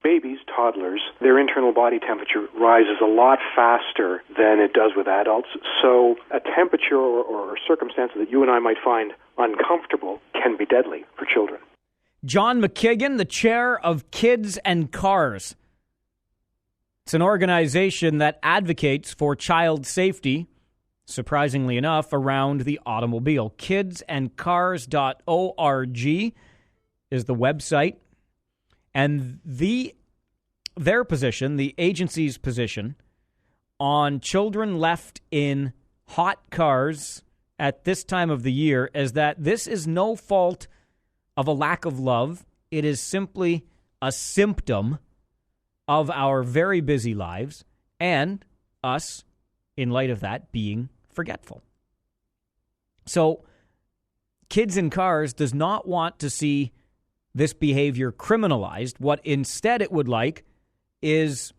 babies, toddlers, their internal body temperature rises a lot faster than it does with adults. So a temperature or circumstance that you and I might find uncomfortable can be deadly for children. John McKiggan, the chair of Kids and Cars. It's an organization that advocates for child safety, surprisingly enough, around the automobile. Kidsandcars.org is the website. And their position, the agency's position, on children left in hot cars at this time of the year is that this is no fault of a lack of love. It is simply a symptom of our very busy lives and us, in light of that, being forgetful. So, Kids in Cars does not want to see this behavior criminalized. What instead it would like is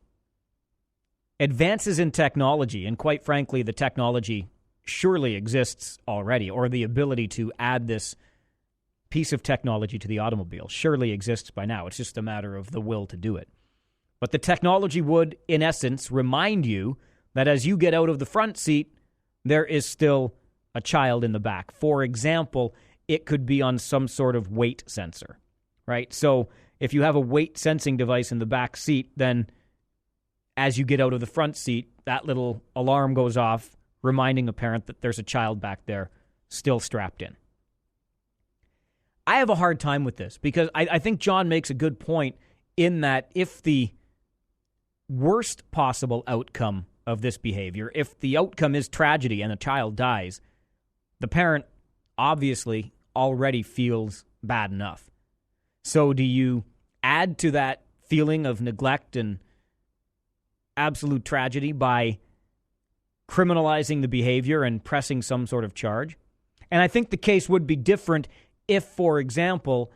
advances in technology, and quite frankly, the technology surely exists already, or the ability to add this piece of technology to the automobile surely exists by now. It's just a matter of the will to do it. But the technology would, in essence, remind you that as you get out of the front seat, there is still a child in the back. For example, it could be on some sort of weight sensor. Right? So if you have a weight sensing device in the back seat, then as you get out of the front seat, that little alarm goes off, reminding a parent that there's a child back there still strapped in. I have a hard time with this because I think John makes a good point in that if the worst possible outcome of this behavior, if the outcome is tragedy and a child dies, the parent obviously already feels bad enough. So do you add to that feeling of neglect and absolute tragedy by criminalizing the behavior and pressing some sort of charge? And I think the case would be different if, for example,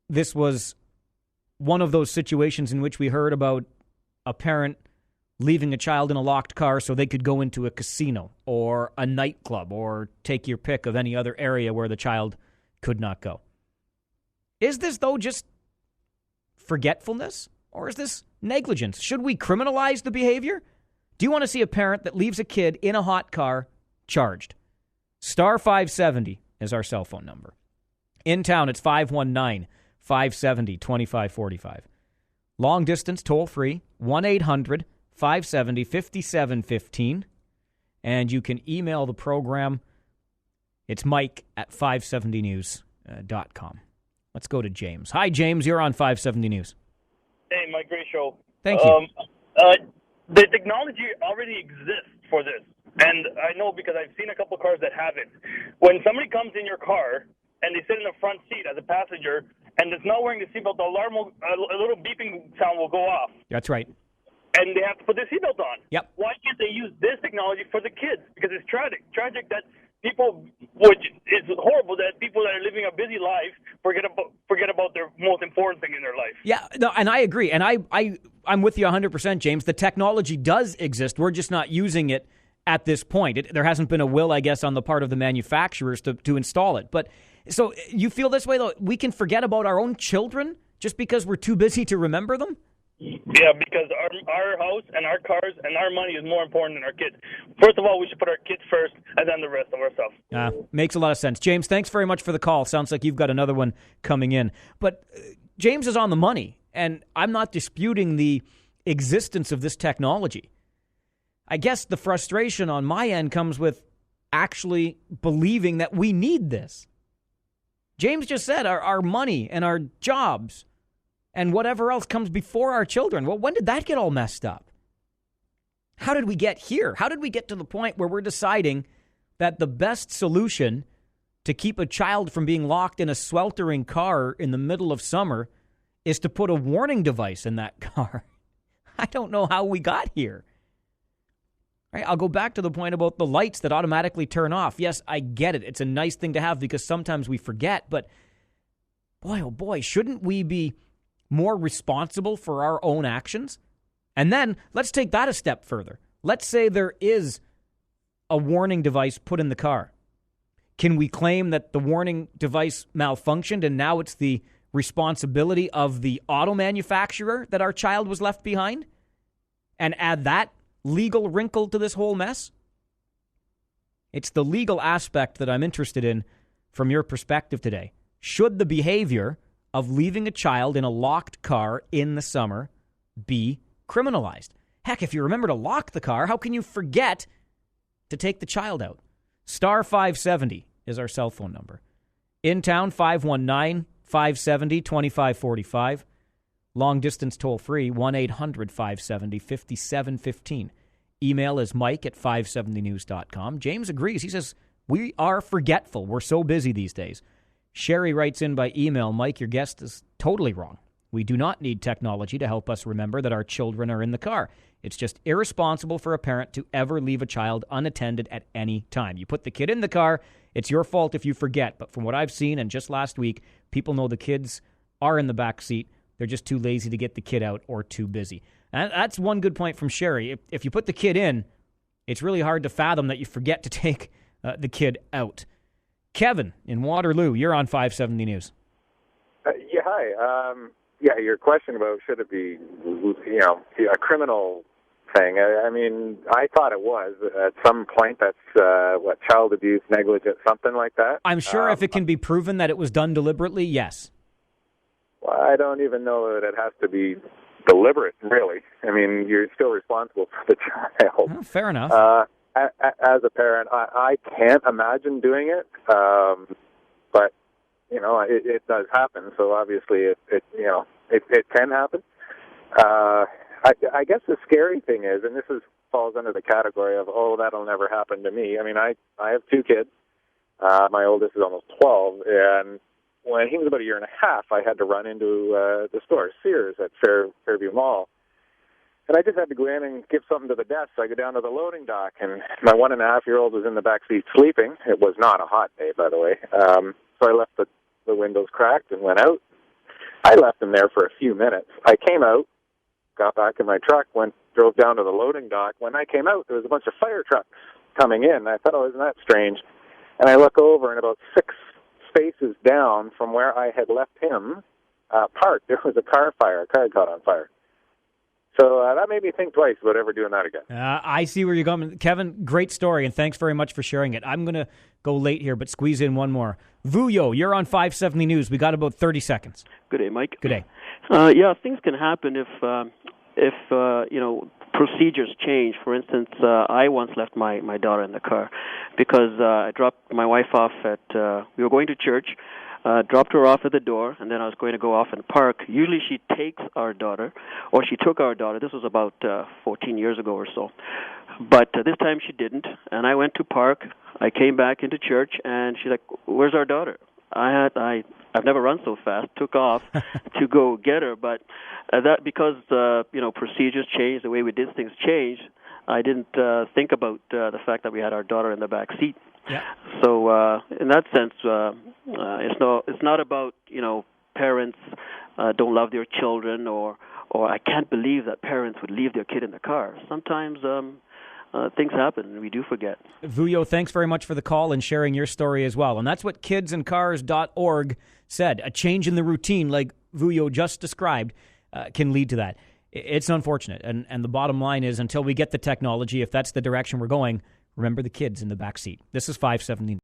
this was one of those situations in which we heard about a parent leaving a child in a locked car so they could go into a casino or a nightclub or take your pick of any other area where the child could not go. Is this, though, just forgetfulness, or is this negligence? Should we criminalize the behavior? Do you want to see a parent that leaves a kid in a hot car charged? Star 570 is our cell phone number. In town, it's 519-570-2545. Long distance, toll free, 1-800-570-5715. And you can email the program. It's Mike at 570news.com. Let's go to James. Hi, James. You're on 570 News. Hey, Mike. Great show. Thank you. The technology already exists for this. And I know because I've seen a couple cars that have it. When somebody comes in your car and they sit in the front seat as a passenger and it's not wearing the seatbelt, the alarm will, a little beeping sound will go off. That's right. And they have to put their seatbelt on. Yep. Why can't they use this technology for the kids? Because it's tragic. Tragic that people, which is horrible that people that are living a busy life forget about their most important thing in their life. Yeah, no, and I agree. And I'm with you 100%, James. The technology does exist. We're just not using it at this point. There hasn't been a will, I guess, on the part of the manufacturers to install it. But so you feel this way, though? We can forget about our own children just because we're too busy to remember them? Yeah, because our house and our cars and our money is more important than our kids. First of all, we should put our kids first and then the rest of our stuff. Makes a lot of sense. James, thanks very much for the call. Sounds like you've got another one coming in. But James is on the money, and I'm not disputing the existence of this technology. I guess the frustration on my end comes with actually believing that we need this. James just said our money and our jobs and whatever else comes before our children. Well, when did that get all messed up? How did we get here? How did we get to the point where we're deciding that the best solution to keep a child from being locked in a sweltering car in the middle of summer is to put a warning device in that car? I don't know how we got here. Right, I'll go back to the point about the lights that automatically turn off. Yes, I get it. It's a nice thing to have because sometimes we forget. But boy, oh boy, shouldn't we be more responsible for our own actions? And then let's take that a step further. Let's say there is a warning device put in the car. Can we claim that the warning device malfunctioned and now it's the responsibility of the auto manufacturer that our child was left behind and add that legal wrinkle to this whole mess? It's the legal aspect that I'm interested in from your perspective today. Should the behavior of leaving a child in a locked car in the summer be criminalized? Heck, if you remember to lock the car, how can you forget to take the child out? Star 570 is our cell phone number. In town, 519-570-2545. Long distance toll free, 1-800-570-5715. Email is mike@570news.com. James agrees. He says, we are forgetful. We're so busy these days. Sherry writes in by email, Mike, your guest is totally wrong. We do not need technology to help us remember that our children are in the car. It's just irresponsible for a parent to ever leave a child unattended at any time. You put the kid in the car, it's your fault if you forget. But from what I've seen, and just last week, people know the kids are in the back seat. They're just too lazy to get the kid out or too busy. And that's one good point from Sherry. If you put the kid in, it's really hard to fathom that you forget to take the kid out. Kevin in Waterloo, you're on 570 News. Hi. Your question about should it be, a criminal thing. I mean, I thought it was at some point. That's child abuse, negligence, something like that. I'm sure if it can be proven that it was done deliberately, yes. Well, I don't even know that it has to be deliberate, really. I mean, you're still responsible for the child. Oh, fair enough. As a parent, I can't imagine doing it, but it does happen. So obviously, it can happen. I guess the scary thing is, and falls under the category of, that'll never happen to me. I mean, I have two kids. My oldest is almost 12, and when he was about a year and a half, I had to run into the store, Sears, at Fairview Mall. And I just had to go in and give something to the desk. So I go down to the loading dock, and my 1.5-year-old was in the back seat sleeping. It was not a hot day, by the way. So I left the windows cracked and went out. I left him there for a few minutes. I came out, got back in my truck, drove down to the loading dock. When I came out, there was a bunch of fire trucks coming in. I thought, isn't that strange? And I look over, and about 6 spaces down from where I had left him parked, there was a car had caught on fire. So that made me think twice about ever doing that again. I see where you're going. Kevin, great story, and thanks very much for sharing it. I'm going to go late here, but squeeze in one more. Vuyo, you're on 570 News. We got about 30 seconds. Good day, Mike. Good day. Things can happen if procedures change. For instance, I once left my daughter in the car because I dropped my wife off we were going to church, dropped her off at the door, and then I was going to go off and park. Usually she takes our daughter, or she took our daughter. This was about 14 years ago or so. But this time she didn't, and I went to park. I came back into church, and she's like, "Where's our daughter?" I've never run so fast, took off to go get her, but that because procedures changed, the way we did things changed, I didn't think about the fact that we had our daughter in the back seat. Yeah. So in that sense, it's not about parents don't love their children or I can't believe that parents would leave their kid in the car. Sometimes things happen and we do forget. Vuyo, thanks very much for the call and sharing your story as well. And that's what kidsandcars.org said. A change in the routine, like Vuyo just described, can lead to that. It's unfortunate. And the bottom line is, until we get the technology, if that's the direction we're going, remember the kids in the back seat. This is 570.